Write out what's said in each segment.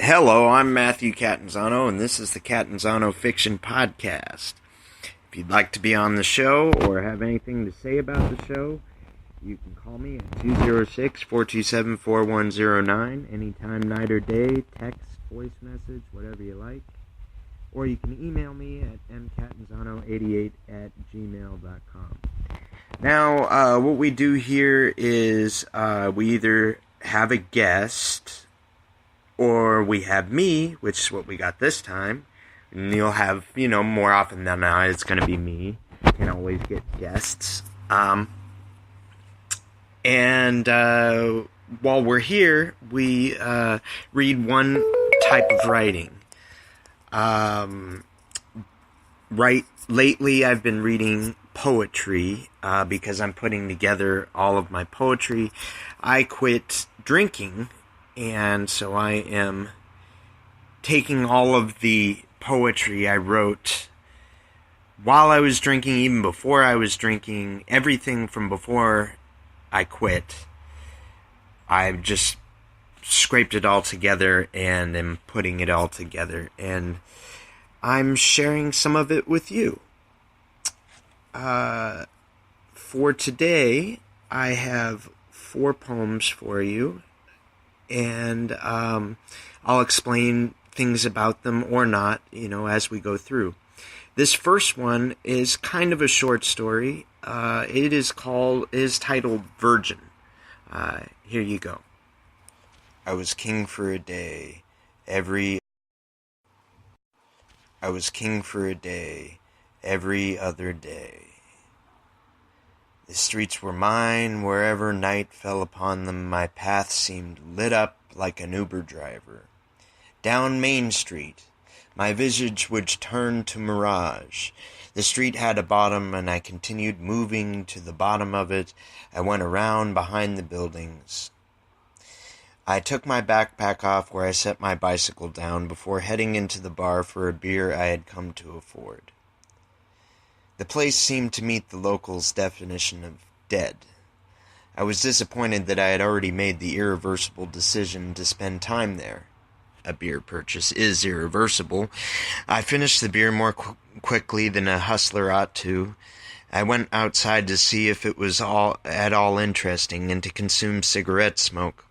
Hello, I'm Matthew Catanzano, and this is the Catanzano Fiction Podcast. If you'd like to be on the show or have anything to say about the show, you can call me at 206-427-4109 anytime, night or day, text, voice message, whatever you like. Or you can email me at mcatanzano88@gmail.com. Now, what we do here is we either have a guest or we have me, which is what we got this time. And you'll have, more often than not, it's going to be me. You can always get guests. And while we're here, we read one type of writing. Lately, I've been reading poetry because I'm putting together all of my poetry. I quit drinking, and so I am taking all of the poetry I wrote while I was drinking, even before I was drinking, everything from before I quit. I've just scraped it all together and am putting it all together, and I'm sharing some of it with you. For today, I have 4 poems for you, and I'll explain things about them or not, as we go through. This first one is kind of a short story. It is titled Virgin. Here you go. I was king for a day, every other day. The streets were mine, wherever night fell upon them, my path seemed lit up like an Uber driver. Down Main Street, my visage would turn to mirage. The street had a bottom, and I continued moving to the bottom of it. I went around behind the buildings. I took my backpack off where I set my bicycle down before heading into the bar for a beer I had come to afford. The place seemed to meet the locals' definition of dead. I was disappointed that I had already made the irreversible decision to spend time there. A beer purchase is irreversible. I finished the beer more quickly than a hustler ought to. I went outside to see if it was at all interesting and to consume cigarette smoke.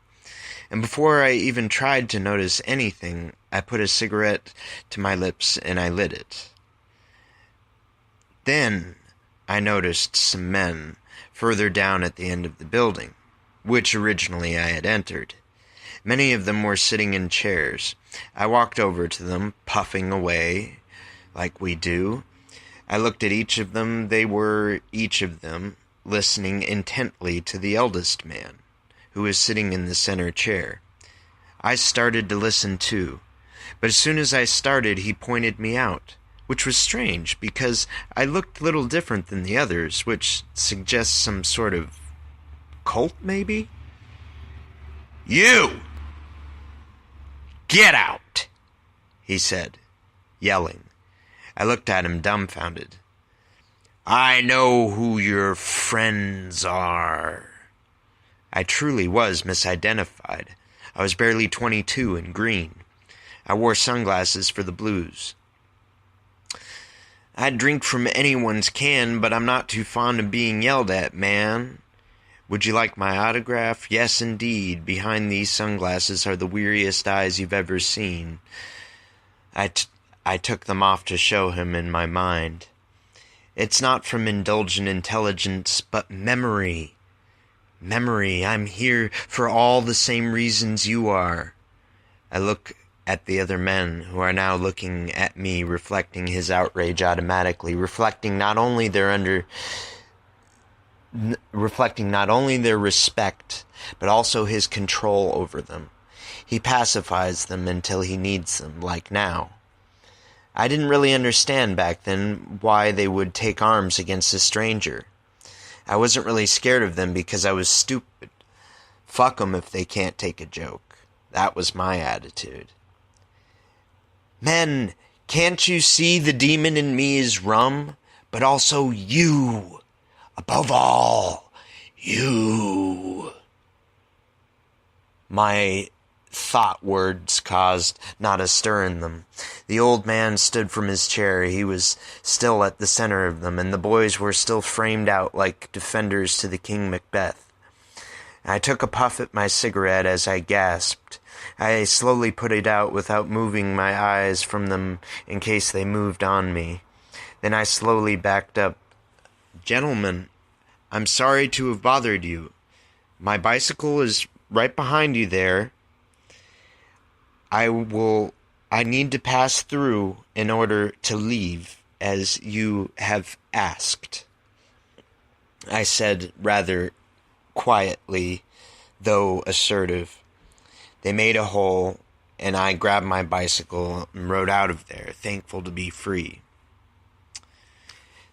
And before I even tried to notice anything, I put a cigarette to my lips and I lit it. Then I noticed some men further down at the end of the building, which originally I had entered. Many of them were sitting in chairs. I walked over to them, puffing away, like we do. I looked at each of them. They were, each of them, listening intently to the eldest man, who was sitting in the center chair. I started to listen too, but as soon as I started, he pointed me out, which was strange, because I looked a little different than the others, which suggests some sort of cult, maybe? "You! Get out!" he said, yelling. I looked at him dumbfounded. "I know who your friends are." I truly was misidentified. I was barely 22 and green. I wore sunglasses for the blues. "I'd drink from anyone's can, but I'm not too fond of being yelled at, man. Would you like my autograph? Yes, indeed. Behind these sunglasses are the weariest eyes you've ever seen." I took them off to show him in my mind. "It's not from indulgent intelligence, but memory. Memory, I'm here for all the same reasons you are." I look at the other men, who are now looking at me, reflecting his outrage automatically, reflecting not only their respect, but also his control over them. He pacifies them until he needs them, like now. I didn't really understand back then why they would take arms against a stranger. I wasn't really scared of them because I was stupid. Fuck 'em if they can't take a joke. That was my attitude. "Men, can't you see the demon in me is rum? But also you. Above all, you." My thought words caused not a stir in them. The old man stood from his chair. He was still at the center of them, and the boys were still framed out like defenders to the King Macbeth. I took a puff at my cigarette as I gasped. I slowly put it out without moving my eyes from them in case they moved on me. Then I slowly backed up. "Gentlemen, I'm sorry to have bothered you. My bicycle is right behind you there. I need to pass through in order to leave, as you have asked," I said rather quietly, though assertive. They made a hole, and I grabbed my bicycle and rode out of there, thankful to be free.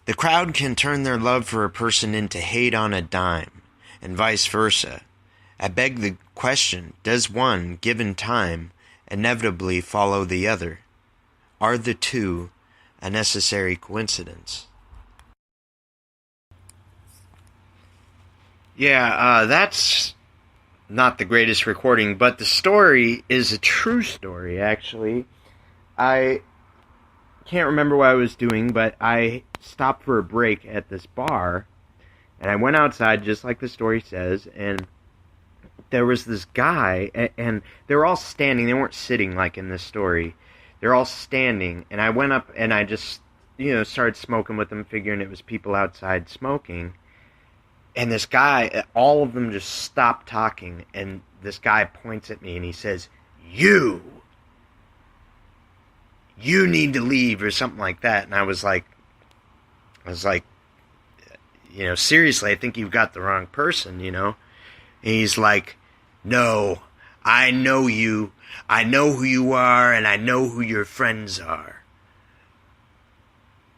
The crowd can turn their love for a person into hate on a dime, and vice versa. I beg the question, does one, given time, inevitably follow the other? Are the two a necessary coincidence? Yeah, that's not the greatest recording, but the story is a true story, actually. I can't remember what I was doing, but I stopped for a break at this bar, and I went outside, just like the story says, and there was this guy, and they were all standing. They weren't sitting like in this story. They're all standing, and I went up, and I just, started smoking with them, figuring it was people outside smoking. And this guy, all of them just stopped talking, and this guy points at me, and he says, You need to leave, or something like that. And I was like, seriously, I think you've got the wrong person, And he's like, No, I know you. I know who you are, and I know who your friends are.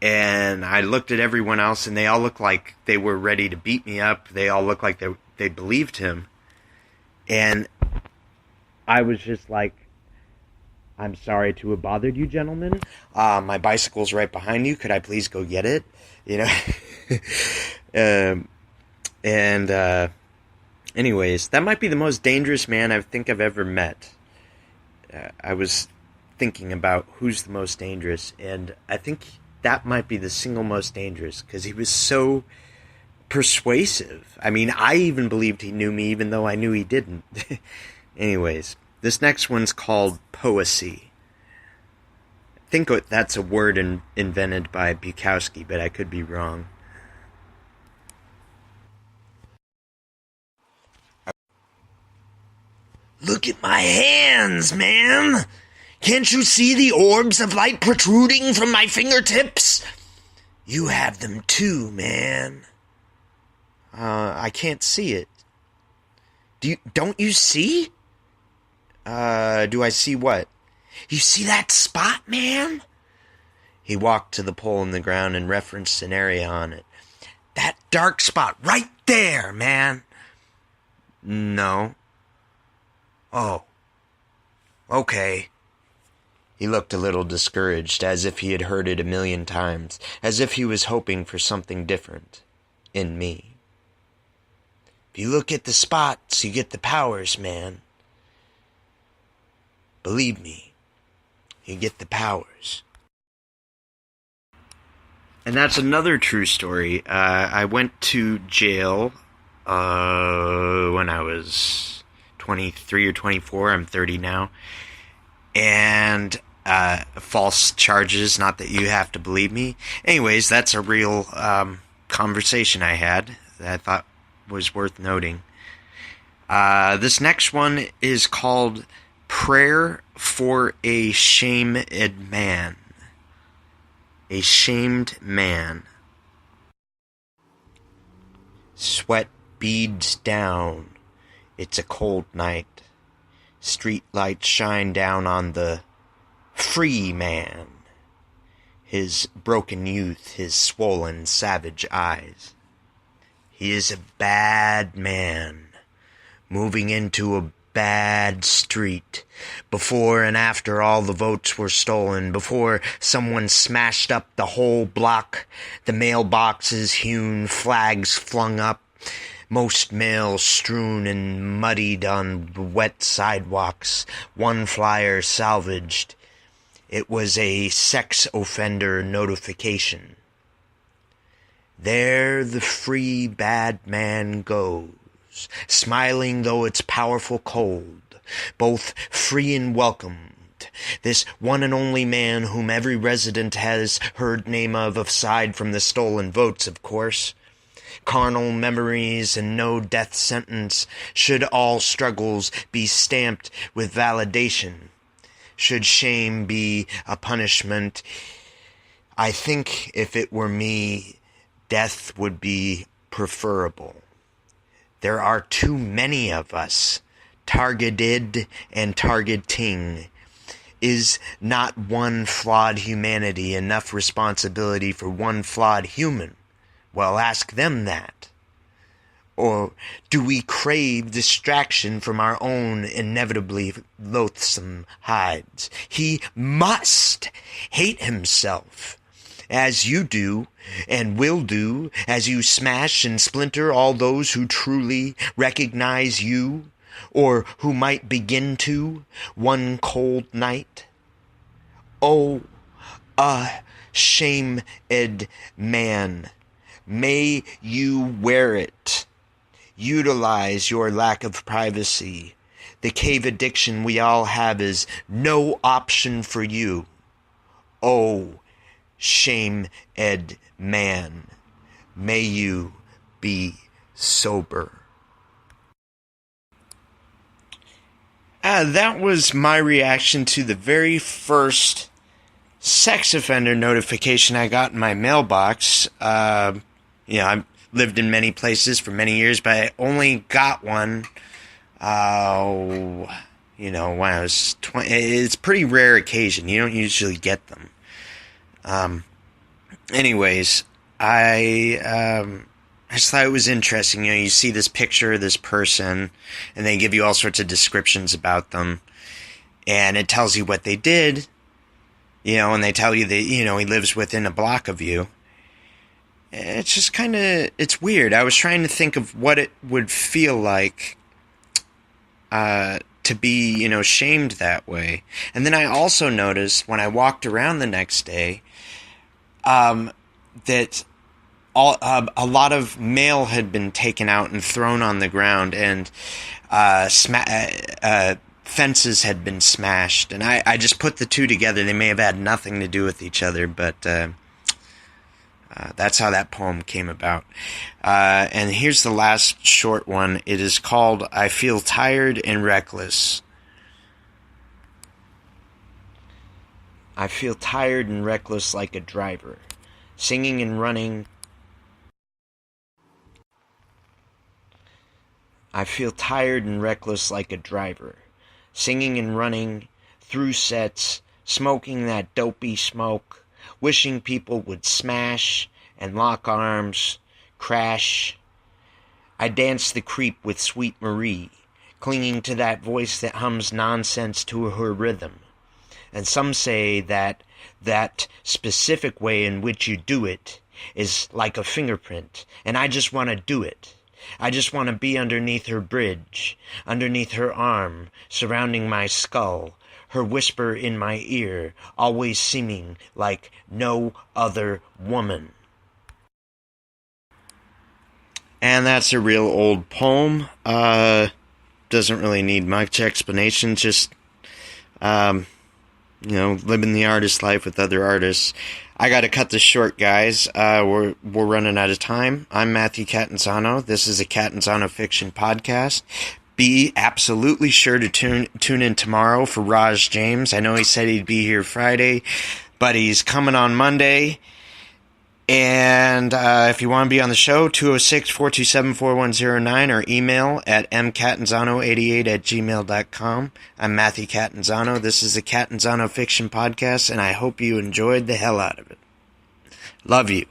And I looked at everyone else, and they all looked like they were ready to beat me up. They all looked like they believed him. And I was just like, I'm sorry to have bothered you, gentlemen. My bicycle's right behind you. Could I please go get it? Anyways, that might be the most dangerous man I think I've ever met. I was thinking about who's the most dangerous, and I think that might be the single most dangerous, because he was so persuasive. I mean, I even believed he knew me, even though I knew he didn't. Anyways, this next one's called Poesy. I think that's a word invented by Bukowski, but I could be wrong. Look at my hands, man! Can't you see the orbs of light protruding from my fingertips? You have them too, man. I can't see it. Don't you see? Do I see what? You see that spot, man? He walked to the pole in the ground and referenced an area on it. That dark spot right there, man. No. Oh. Okay. He looked a little discouraged, as if he had heard it 1,000,000 times, as if he was hoping for something different in me. If you look at the spots, you get the powers, man. Believe me, you get the powers. And that's another true story. I went to jail when I was 23 or 24. I'm 30 now. And false charges, not that you have to believe me. Anyways, that's a real conversation I had that I thought was worth noting. This next one is called Prayer for a Shamed Man. A shamed man. Sweat beads down. It's a cold night. Street lights shine down on the free man. His broken youth, his swollen, savage eyes. He is a bad man, moving into a bad street, before and after all the votes were stolen, before someone smashed up the whole block, the mailboxes hewn, flags flung up, most males strewn and muddied on wet sidewalks, one flyer salvaged. It was a sex offender notification. There the free bad man goes, smiling though it's powerful cold, both free and welcomed. This one and only man whom every resident has heard name of aside from the stolen votes, of course. Carnal memories and no death sentence. Should all struggles be stamped with validation? Should shame be a punishment? I think if it were me, death would be preferable. There are too many of us, targeted and targeting. Is not one flawed humanity enough responsibility for one flawed human? Well, ask them that. Or do we crave distraction from our own inevitably loathsome hides? He must hate himself, as you do and will do, as you smash and splinter all those who truly recognize you, or who might begin to, one cold night. Oh, shamed man, may you wear it. Utilize your lack of privacy. The cave addiction we all have is no option for you. Oh, shamed man, may you be sober. That was my reaction to the very first sex offender notification I got in my mailbox. I've lived in many places for many years, but I only got one, when I was 20. It's a pretty rare occasion. You don't usually get them. Anyways, I just thought it was interesting. You see this picture of this person, and they give you all sorts of descriptions about them, and it tells you what they did, and they tell you that, he lives within a block of you. It's just it's weird. I was trying to think of what it would feel like to be, shamed that way. And then I also noticed when I walked around the next day, that a lot of mail had been taken out and thrown on the ground, and fences had been smashed. And I just put the two together. They may have had nothing to do with each other, but that's how that poem came about. And here's the last short one. It is called I Feel Tired and Reckless. I feel tired and reckless like a driver, singing and running. I feel tired and reckless like a driver, singing and running through sets, smoking that dopey smoke, wishing people would smash and lock arms, crash. I dance the creep with Sweet Marie, clinging to that voice that hums nonsense to her rhythm. And some say that specific way in which you do it is like a fingerprint, and I just want to do it. I just want to be underneath her bridge, underneath her arm, surrounding my skull, her whisper in my ear, always seeming like no other woman. And that's a real old poem. Doesn't really need much explanation, just, living the artist life with other artists. I gotta cut this short, guys. We're running out of time. I'm Matthew Catanzano. This is a Catanzano Fiction Podcast. Be absolutely sure to tune in tomorrow for Raj James. I know he said he'd be here Friday, but he's coming on Monday. And if you want to be on the show, 206-427-4109 or email at mcatanzano88@gmail.com. I'm Matthew Catanzano. This is the Catanzano Fiction Podcast, and I hope you enjoyed the hell out of it. Love you.